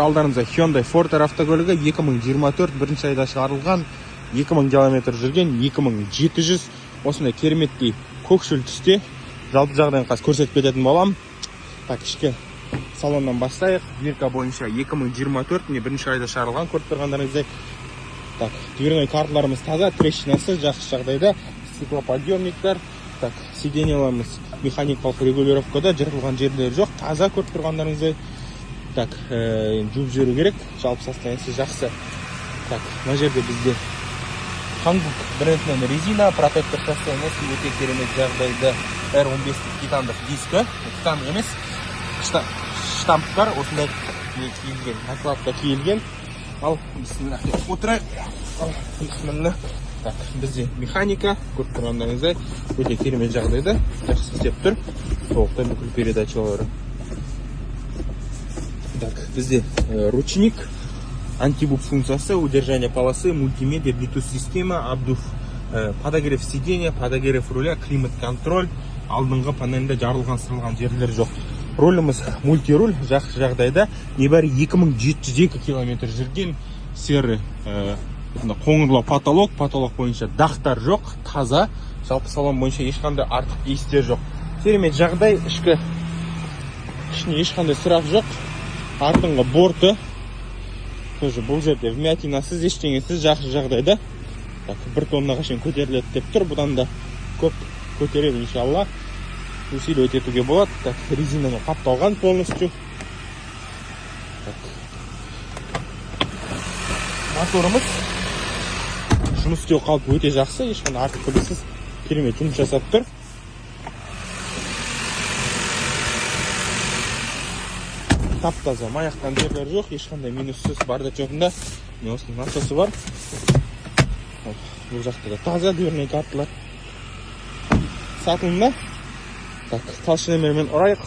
Алдарыңызда Hyundai Forter автокөлігі 2024 бірінші айда шығарылған, 2000 км жүрген, 2700 осындай кереметтей көкшіл түсте. Жалпы жағдайын қазір көрсетіп кететін болам. Так, ішкі салоннан бастайық. Дверка бойынша 2024 бірінші айда шығарылған, көріп тұрғандарыңыздай. Так, дверной карталарымыз таза, трещинасы жақсы жағдайда, стеклоподъемниктер. Так, сиденьяларымыз механикалық регулировкада, жыртылған жерлері жоқ, таза, көріп тұрғандарыңыздай. Так, жуып жіберу керек, жалпы состояниесі жақсы. Так, мына жерде бізде Хангук брендінің резина, протектор состояниесі өте керемет жағдайда. R15 титандық дискі, титандық емес, штамптар осындай киілген, накладка киілген. Ал, бисмилlah, отырайық. Ал, бисмилlah. Так, бізде механика, көріп тұрғандарыңыздай, өте керемет жағдайда, жақсы істеп тұр. Толықтай бүкіл передачалары. Так, бізде ручник, антибук функциясы, удержание полосы, мультимедиа, Bluetooth система, обдув, подогрев сиденья, подогрев руля, климат-контроль, алдыңғы панельде жарылған сырылған жерлер жоқ. Роліміз мультируль, жақсы жағдайда, небәрі 2702 км жүрген, серый қоңырлау потолок бойынша дақтар жоқ, таза, жалпы салон бойынша ешқандай артық иістер жоқ. Керемет жағдай, ішіне ешқандай сұрақ жоқ. Артыңғы борты тоже бұл жерде вмятинасыз, ештеңесіз, жақсы жағдайда. Так, 1 тоннаға шейін көтеріледі деп тұр. Бұдан да көп көтереді, иншалла. Усилить етуге болады. Так, резинамен қапталған полностью. Моторымыз жұмыс істеу қалпы өте жақсы, ешқандай артық көбесіз керемет жұмыс жасап тұр. Тап-таза, маяқтан жерлер жоқ, ешқандай минуссыз, бардачогында осының насосы бар. Бұл жақта да таза дверной карталар сатылымда. Так, толщинамермен ұрайық,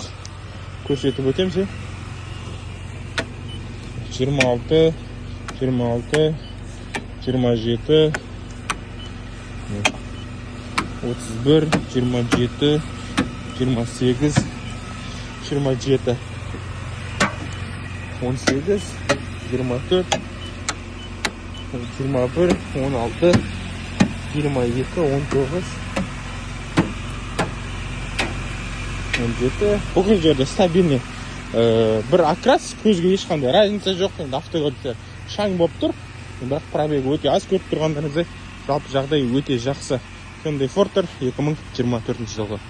көрсетіп өтеміз. 26, 27, 31, 27, 28, 27, 18, 24, 21, 16, 22, 19, 17. Бүкіл жерде стабильный бір окрас, көзге ешқандай разница жоқ. Енді автокөліктер шаң болып тұр, бірақ пробегі өте аз, көріп тұрғандарыңыздай. Жалпы жағдай өте жақсы. Hyundai Forter 2024 жылғы.